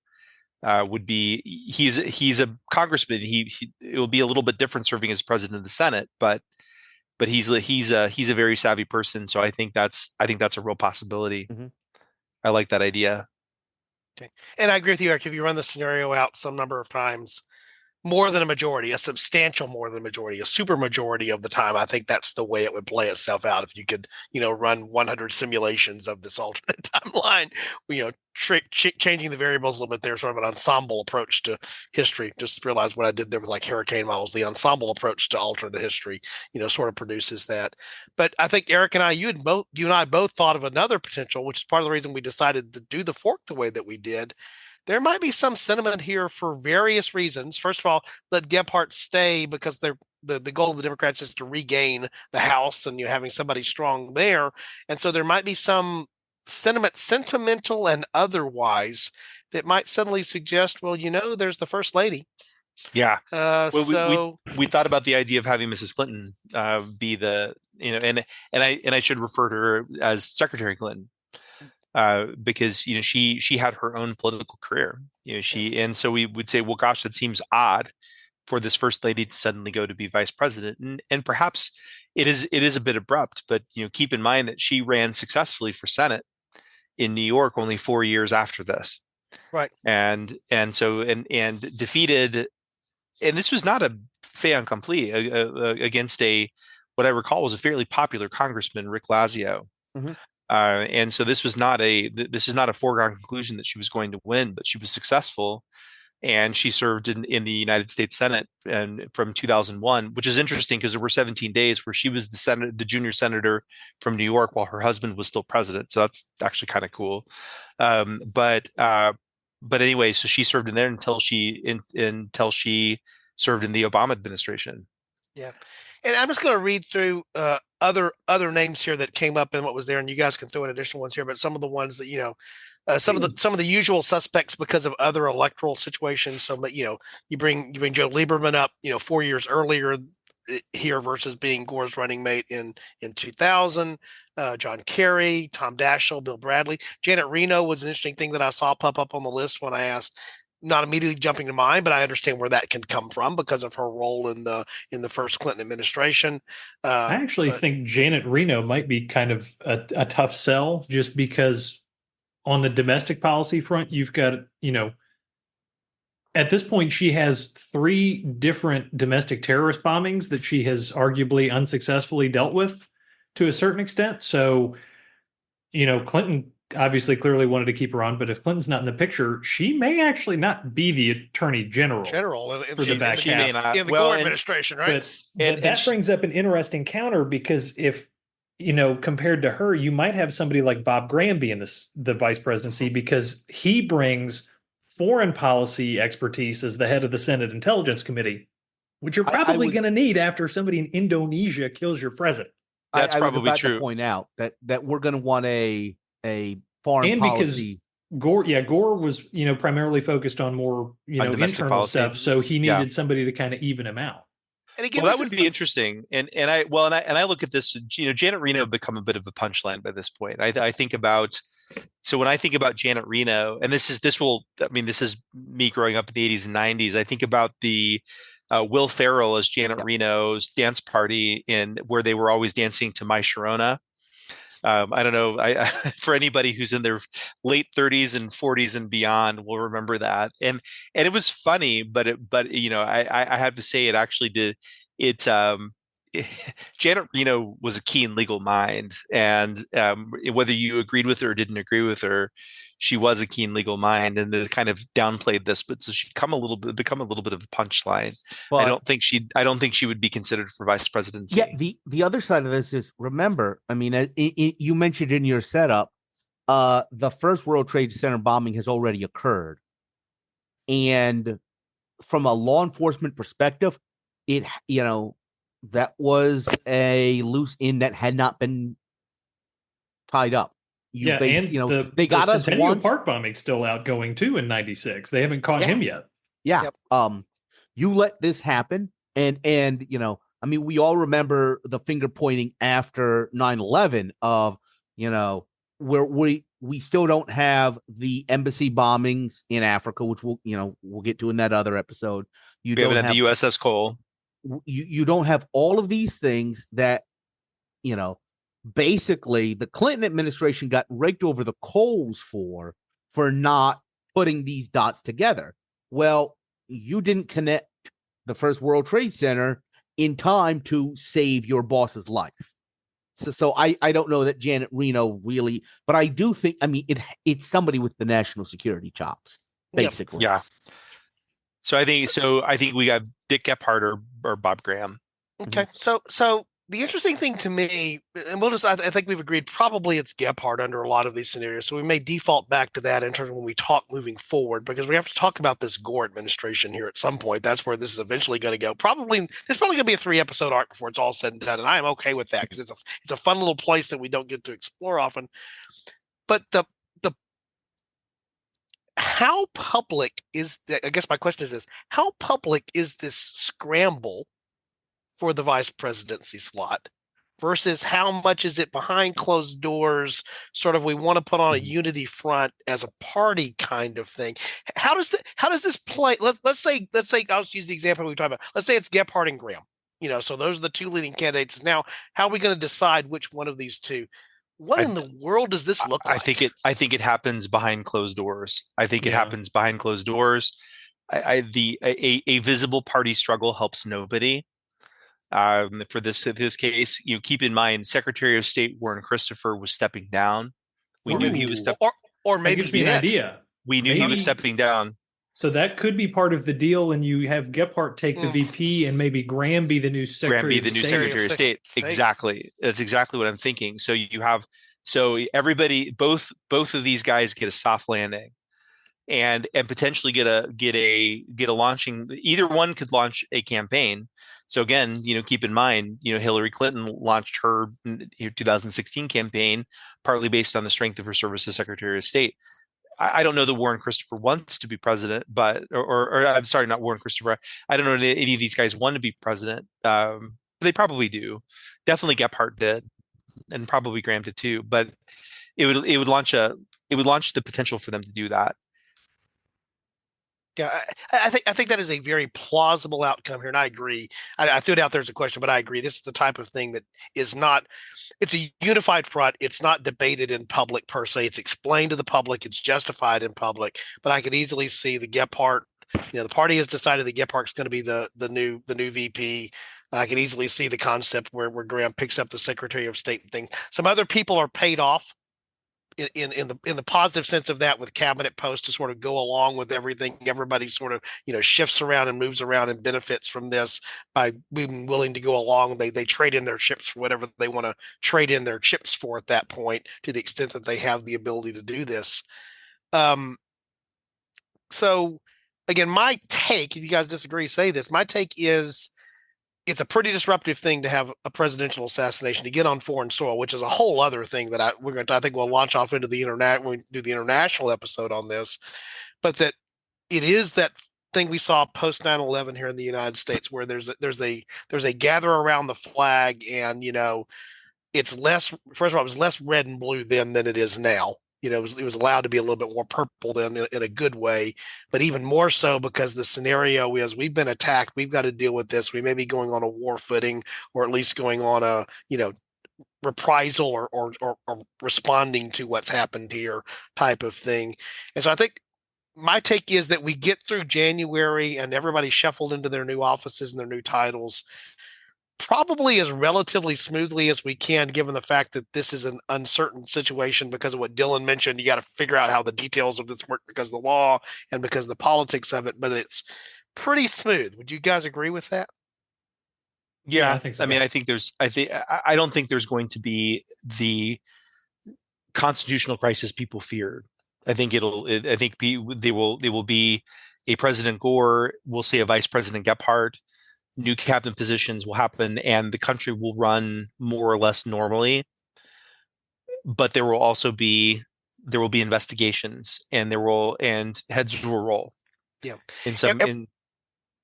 Would be he's a congressman. It will be a little bit different serving as president of the Senate, but he's a very savvy person. So I think that's a real possibility. Mm-hmm. I like that idea.
Okay, and I agree with you, Eric. If you run the scenario out some number of times, more than a majority, a substantial more than a majority, a super majority of the time, I think that's the way it would play itself out. If you could, you know, run 100 simulations of this alternate timeline, you know, changing the variables a little bit there, sort of an ensemble approach to history. Just realized what I did there with like hurricane models. The ensemble approach to alternate history, you know, sort of produces that. But I think Eric and I, you and I both thought of another potential, which is part of the reason we decided to do the fork the way that we did. There might be some sentiment here for various reasons. First of all, let Gephardt stay because the goal of the Democrats is to regain the House, and you're having somebody strong there. And so there might be some sentiment, sentimental and otherwise, that might suddenly suggest, well, you know, there's the first lady.
Yeah.
Well,
we thought about the idea of having Mrs. Clinton be the, you know, and I should refer to her as Secretary Clinton. Because, you know, she had her own political career, you know, and so we would say, well, gosh, that seems odd for this first lady to suddenly go to be vice president, and perhaps it is a bit abrupt, but, you know, keep in mind that she ran successfully for Senate in New York only 4 years after this,
right?
And so and defeated, and this was not a fait accompli against what I recall was a fairly popular congressman, Rick Lazio. Mm-hmm. And so this is not a foregone conclusion that she was going to win, but she was successful, and she served in the United States Senate and from 2001, which is interesting because there were 17 days where she was the junior senator from New York while her husband was still president. So that's actually kind of cool. But anyway, so she served in there until she served in the Obama administration.
Yeah. And I'm just going to read through other names here that came up and what was there, and you guys can throw in additional ones here. But some of the ones that some of the usual suspects because of other electoral situations. So that you bring Joe Lieberman up, 4 years earlier here versus being Gore's running mate in 2000. John Kerry, Tom Daschle, Bill Bradley, Janet Reno was an interesting thing that I saw pop up on the list when I asked. Not immediately jumping to mind, but I understand where that can come from because of her role in the first Clinton administration.
I actually think Janet Reno might be kind of a tough sell just because on the domestic policy front, you've got, at this point, she has 3 different domestic terrorist bombings that she has arguably unsuccessfully dealt with to a certain extent. So, Clinton obviously clearly wanted to keep her on, but if Clinton's not in the picture, she may actually not be the attorney general for the back half
in the Gore administration, right?
But that brings up an interesting counter because if compared to her, you might have somebody like Bob Granby in the vice presidency because he brings foreign policy expertise as the head of the Senate Intelligence Committee, which you're probably going to need after somebody in Indonesia kills your president.
That's probably
was about
true.
To point out that we're going to want a foreign
and
policy.
Because Gore was primarily focused on more internal
policy
stuff, so he needed somebody to kind of even him out.
And again,
that would be interesting. And I look at this. Janet Reno become a bit of a punchline by this point. I think about. So when I think about Janet Reno, and this is me growing up in the 80s and 90s. I think about the Will Ferrell as Janet Reno's dance party where they were always dancing to My Sharona. I don't know. For anybody who's in their late 30s and 40s and beyond will remember that. And it was funny, but I have to say it actually did it. Janet Reno was a keen legal mind, and whether you agreed with her or didn't agree with her, she was a keen legal mind, and they kind of downplayed this, but so she become a little bit of a punchline. But I don't think she would be considered for vice presidency.
Yeah, the other side of this is, remember, I mean, you mentioned in your setup, the first World Trade Center bombing has already occurred, and from a law enforcement perspective, that was a loose end that had not been tied up.
They got us Centennial Park bombing still outgoing too in '96. They haven't caught him yet.
Yeah. Yep. You let this happen, and I mean, we all remember the finger pointing after 9/11 of where we still don't have the embassy bombings in Africa, which we'll get to in that other episode.
We haven't had the USS Cole.
You don't have all of these things that, basically the Clinton administration got raked over the coals for not putting these dots together. Well, you didn't connect the first World Trade Center in time to save your boss's life. So I don't know that Janet Reno really, but I do think, I mean, it's somebody with the national security chops, basically.
Yeah. So I think we got Dick Gephardt or Bob Graham.
Okay. So the interesting thing to me, and I think we've agreed probably it's Gephardt under a lot of these scenarios. So we may default back to that in terms of when we talk moving forward, because we have to talk about this Gore administration here at some point. That's where this is eventually going to go. It's probably going to be a 3-episode arc before it's all said and done. And I am okay with that because it's a fun little place that we don't get to explore often. But how public is I guess my question is this: how public is this scramble for the vice presidency slot versus how much is it behind closed doors? Sort of, we want to put on a unity front as a party kind of thing. How does this play? Let's say I'll just use the example we talked about. Let's say it's Gephardt and Graham. So those are the 2 leading candidates. Now, how are we going to decide which one of these 2? What in the world does this look like?
I think it happens behind closed doors. I think it happens behind closed doors. A visible party struggle helps nobody. For this case, keep in mind, Secretary of State Warren Christopher was stepping down. We knew he was stepping,
or maybe
gives me an idea.
We knew he was stepping down.
So that could be part of the deal, and you have Gephardt take the VP, and maybe Graham be the new Secretary
of State. Exactly, that's exactly what I'm thinking. So everybody, both of these guys get a soft landing. and potentially get a launching. Either one could launch a campaign. So again, keep in mind, Hillary Clinton launched her 2016 campaign partly based on the strength of her service as Secretary of State. I don't know that Warren Christopher wants to be president, but or I'm sorry, not Warren Christopher. I don't know that any of these guys want to be president. They probably do. Definitely Gephardt did, and probably Graham did too. But it would launch the potential for them to do that.
Yeah, I think that is a very plausible outcome here, and I agree. I threw it out there as a question, but I agree. This is the type of thing that is not. It's a unified front. It's not debated in public per se. It's explained to the public. It's justified in public. But I could easily see the Gephardt. The party has decided that Gephardt's going to be the new VP. I can easily see the concept where Graham picks up the Secretary of State thing. Some other people are paid off in the positive sense of that, with cabinet posts to sort of go along with everything. Everybody sort of shifts around and moves around and benefits from this by being willing to go along. They trade in their chips for whatever they want to trade in their chips for at that point, to the extent that they have the ability to do this. So again, my take, if you guys disagree, say this. My take is, it's a pretty disruptive thing to have a presidential assassination, to get on foreign soil, which is a whole other thing that I think we'll launch off into the internet when we do the international episode on this. But that it is that thing we saw post 9/11 here in the United States, where there's a gather around the flag, and it's less. First of all, it was less red and blue then than it is now. It was allowed to be a little bit more purple then, in a good way, but even more so because the scenario is, we've been attacked. We've got to deal with this. We may be going on a war footing, or at least going on a, reprisal or responding to what's happened here type of thing. And so I think my take is that we get through January and everybody shuffled into their new offices and their new titles probably as relatively smoothly as we can, given the fact that this is an uncertain situation because of what Dylan mentioned. You got to figure out how the details of this work because of the law and because of the politics of it, but it's pretty smooth. Would you guys agree with that?
Yeah,
Yeah,
I think so.
I mean, I don't think there's going to be the constitutional crisis people feared. I think there will be a President Gore. We'll see a Vice President Gephardt. New cabinet positions will happen, and the country will run more or less normally. But there will be investigations, and heads will roll.
Yeah.
In some
And,
in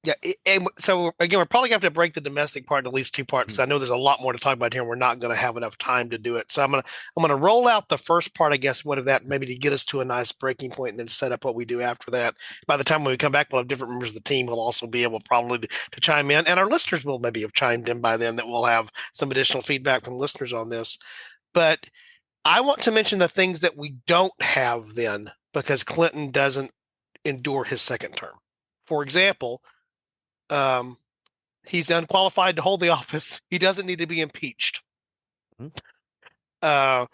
yeah. And so again, we're probably going to have to break the domestic part into at least two parts, because I know there's a lot more to talk about here, and we're not going to have enough time to do it. So I'm gonna roll out the first part, I guess, what of that, maybe to get us to a nice breaking point, and then set up what we do after that. By the time when we come back, we'll have different members of the team who will also be able probably to chime in, and our listeners will maybe have chimed in by then, that we'll have some additional feedback from listeners on this. But I want to mention the things that we don't have then, because Clinton doesn't endure his second term. For example, um, he's unqualified to hold the office. He doesn't need to be impeached.
Mhm.
A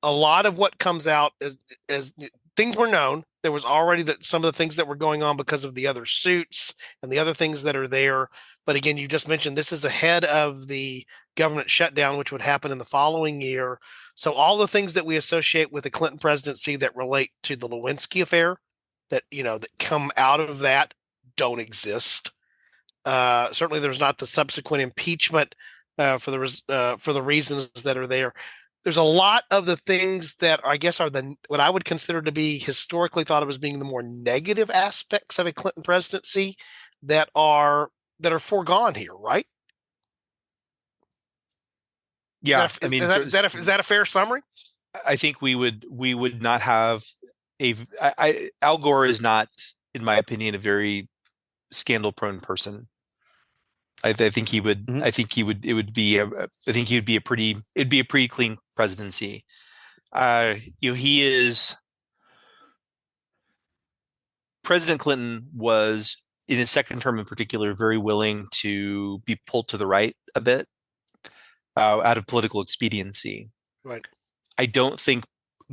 lot of what comes out as things were known. There was already some of the things that were going on because of the other suits and the other things that are there. But again, you just mentioned this is ahead of the government shutdown, which would happen in the following year. So all the things that we associate with the Clinton presidency that relate to the Lewinsky affair, that come out of that, don't exist. Certainly, there's not the subsequent impeachment for the reasons that are there. There's a lot of the things that I guess are what I would consider to be historically thought of as being the more negative aspects of a Clinton presidency that are foregone here, right?
Yeah,
I mean, is that a fair summary?
I think we would not have Al Gore is not, in my opinion, a very scandal-prone person. I think he would.
Mhm.
I think he would. It would be. I think he would be a pretty. It'd be a pretty clean presidency. He is. President Clinton was, in his second term in particular, very willing to be pulled to the right a bit out of political expediency.
Right.
I don't think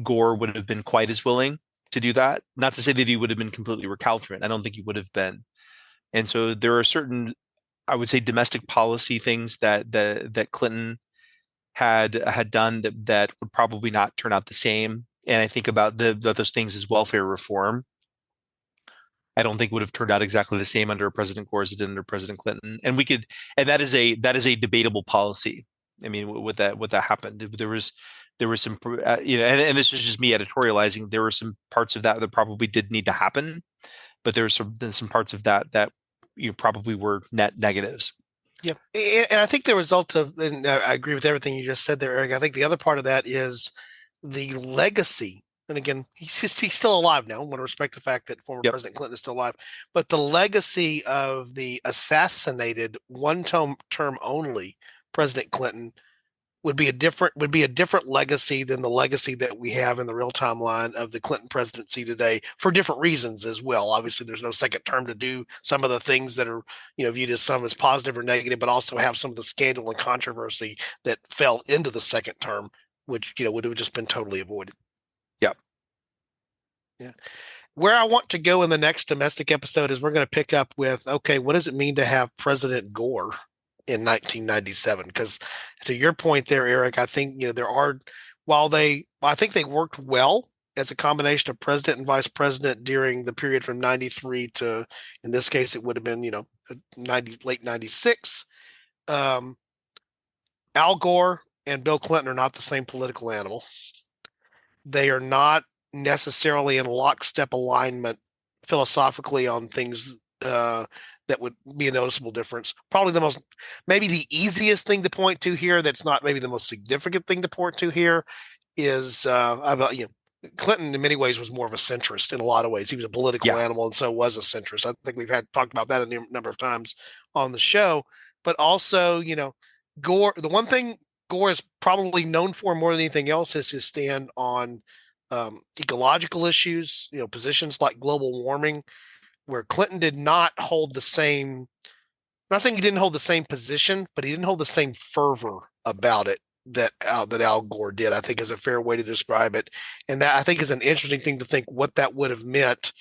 Gore would have been quite as willing to do that. Not to say that he would have been completely recalcitrant. I don't think he would have been. And so there are certain, I would say, domestic policy things that Clinton had done that would probably not turn out the same. And I think about those things as welfare reform. I don't think would have turned out exactly the same under President Gore as it did under President Clinton. And that is a debatable policy. I mean, what that happened, there was some, and this was just me editorializing. There were some parts of that probably did need to happen, but there were some parts of that probably were net negatives.
Yeah, and I think the result of, and I agree with everything you just said there, Eric. I think the other part of that is the legacy. And again, he's still alive now. I want to respect the fact that former President Clinton is still alive, but the legacy of the assassinated one-term only President Clinton would be a different legacy than the legacy that we have in the real timeline of the Clinton presidency today, for different reasons as well. Obviously, there's no second term to do some of the things that are viewed as some as positive or negative, but also have some of the scandal and controversy that fell into the second term, which would have just been totally avoided. Yeah. Where I want to go in the next domestic episode is we're going to pick up with, okay, what does it mean to have President Gore in 1997? Because to your point there, Eric, I think I think they worked well as a combination of president and vice president during the period from 93 to, in this case, it would have been late 96. Al Gore and Bill Clinton are not the same political animal. They are not necessarily in lockstep alignment philosophically on things that would be a noticeable difference. Probably maybe the easiest thing to point to here, that's not maybe the most significant thing to point to here, is Clinton in many ways was more of a centrist in a lot of ways. He was a political animal, and so was a centrist. I think we've talked about that a number of times on the show. But also, Gore, the one thing Gore is probably known for more than anything else is his stand on ecological issues, positions like global warming, where Clinton did not hold the same. I'm not saying he didn't hold the same position, but he didn't hold the same fervor about it that Al Gore did, I think is a fair way to describe it. And that, I think, is an interesting thing to think what that would have meant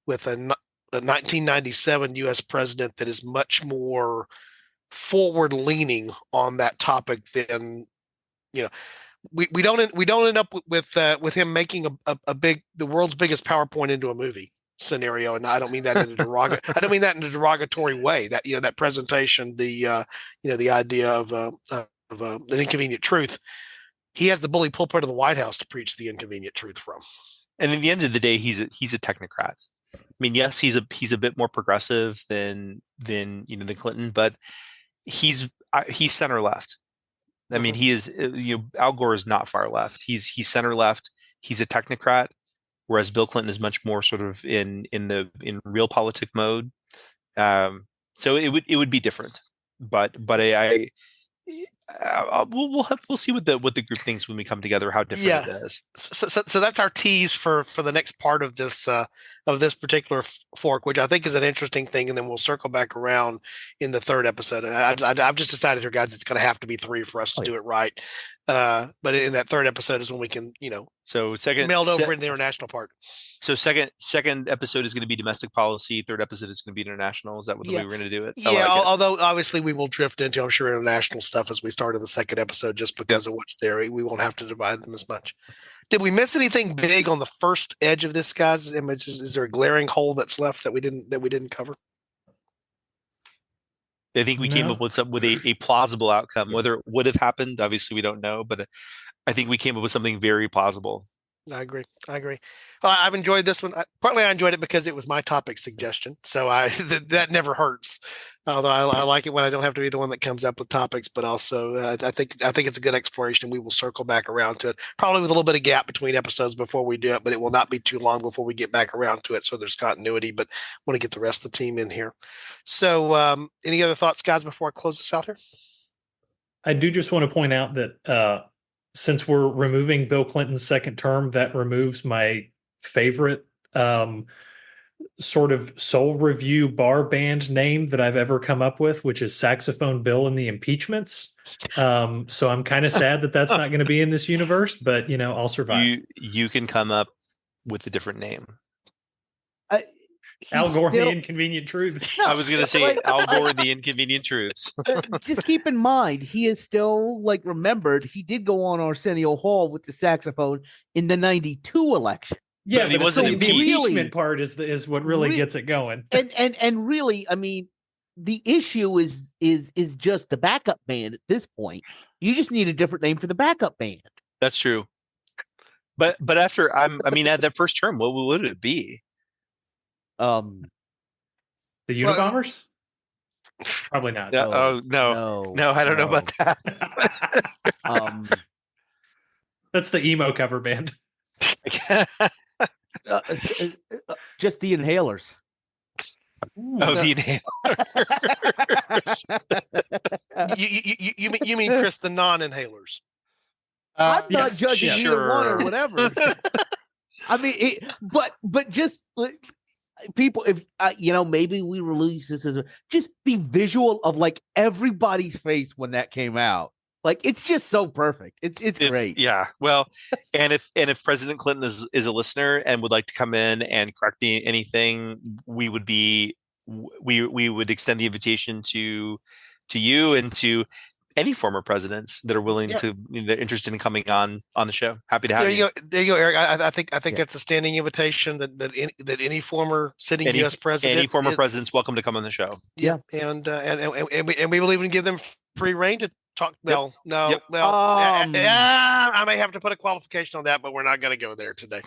with a 1997 U.S. president that is much more forward leaning on that topic than, we don't end up with him making the world's biggest PowerPoint into a movie scenario. And I don't mean that in a derogatory way. That that presentation, the idea of an inconvenient truth. He has the bully pulpit of the White House to preach the inconvenient truth from.
And at the end of the day, he's a technocrat. I mean, yes, he's a bit more progressive than Clinton, but he's center left. I mean, he is, Al Gore is not far left. He's center left. He's a technocrat, whereas Bill Clinton is much more sort of in real politic mode. So it would be different, but we'll see what the group thinks when we come together, how different it is.
So that's our tease for the next part of this particular fork, which I think is an interesting thing, and then we'll circle back around in the third episode. I've just decided here, guys, it's going to have to be 3 for us to do it right. But in that third episode is when we can,
so
meld over in the international part.
So second episode is going to be domestic policy. Third episode is going to be international. Is that the way we're going to do it?
Yeah. Although obviously we will drift into, I'm sure, international stuff as we start in the second episode, just because of what's there. We won't have to divide them as much. Did we miss anything big on the first edge of this, guys? Is there a glaring hole that's left that we didn't cover?
I think we came up with a plausible outcome. Whether it would have happened, obviously we don't know, but I think we came up with something very plausible.
I agree. I've enjoyed this one. Partly I enjoyed it because it was my topic suggestion, so that never hurts. Although I like it when I don't have to be the one that comes up with topics, but also I think it's a good exploration, and we will circle back around to it, probably with a little bit of gap between episodes before we do it, but it will not be too long before we get back around to it, so there's continuity. But I want to get the rest of the team in here. So any other thoughts, guys, before I close this out here?
I do just want to point out that since we're removing Bill Clinton's second term, that removes my favorite sort of soul review bar band name that I've ever come up with, which is Saxophone Bill and the Impeachments. So I'm kind of sad that that's not going to be in this universe, but I'll survive.
You can come up with a different name.
Al Gore, The Inconvenient Truths.
I was going to say Al Gore, The Inconvenient Truths.
Just keep in mind, he is still remembered. He did go on Arsenio Hall with the saxophone in the 92 election.
Yeah,
But he
but
wasn't
the
impeached.
impeachment part is what really gets it going.
And really, I mean, the issue is just the backup band at this point. You just need a different name for the backup band.
That's true. But after at that first term, what would it be?
Um,
The
Well,
Unabomers? Probably not.
Yeah, oh no, I don't know about that.
That's the emo cover band.
uh, just the Inhalers.
Oh, the inhaler.
You mean Chris, the non-inhalers?
I'm not
yes,
judging either one or whatever. I mean, but just people, if maybe we release this as just be visual of like everybody's face when that came out. Like it's just so perfect. It's great.
Yeah. Well, and if President Clinton is a listener and would like to come in and correct anything, we would extend the invitation to you and to any former presidents that are willing to, they're interested in coming on the show. Happy to have
There
you.
you go. There you go, Eric. I think that's a standing invitation that any former sitting U.S. president,
any former president's welcome to come on the show.
Yeah, and we will even give them free reign to talk. Well, no, well, I may have to put a qualification on that, but we're not going to go there today.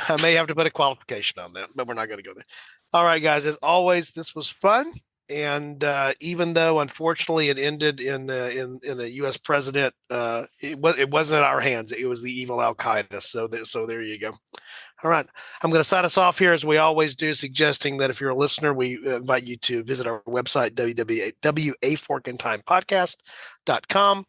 I may have to put a qualification on that, but we're not going to go there. All right, guys. As always, this was fun. And even though, unfortunately, it ended in the U.S. president, it wasn't in our hands. It was the evil Al Qaeda. So there you go. All right, I'm going to sign us off here as we always do, suggesting that if you're a listener, we invite you to visit our website www.aforkintimepodcast.com.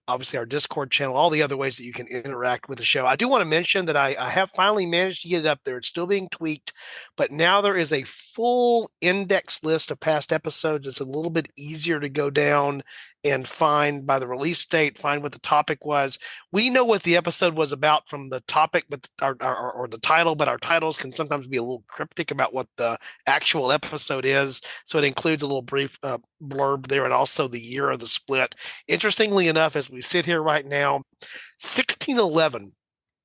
Obviously our Discord channel, all the other ways that you can interact with the show. I do want to mention that I have finally managed to get it up there. It's still being tweaked, but now there is a full index list of past episodes. It's a little bit easier to go down and find by the release date, find what the topic was. We know what the episode was about from the topic, but or the title, but our titles can sometimes be a little cryptic about what the actual episode is. So it includes a little brief blurb there and also the year of the split. Interestingly enough, as we sit here right now, 1611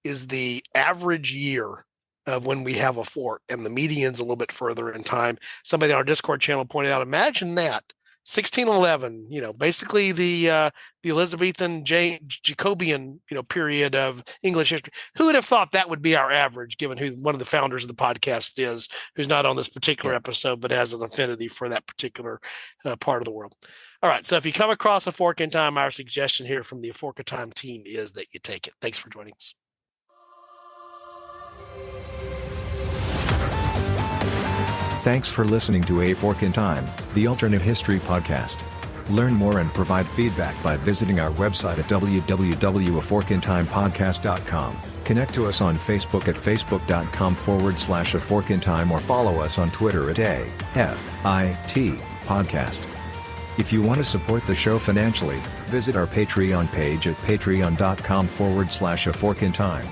is the average year of when we have a fork, and the median's a little bit further in time. Somebody on our Discord channel pointed out, imagine that. 1611, basically the Elizabethan Jacobean, period of English history. Who would have thought that would be our average, given who one of the founders of the podcast is, who's not on this particular episode, but has an affinity for that particular part of the world. All right. So if you come across a fork in time, our suggestion here from the Fork in Time team is that you take it. Thanks for joining us.
Thanks for listening to A Fork in Time, the alternate history podcast. Learn more and provide feedback by visiting our website at www.aforkintimepodcast.com. Connect to us on Facebook at facebook.com/aforkintime or follow us on Twitter at AFIT Podcast. If you want to support the show financially, visit our Patreon page at patreon.com/aforkintime.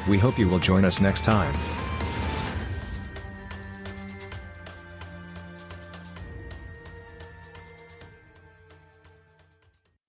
We hope you will join us next time.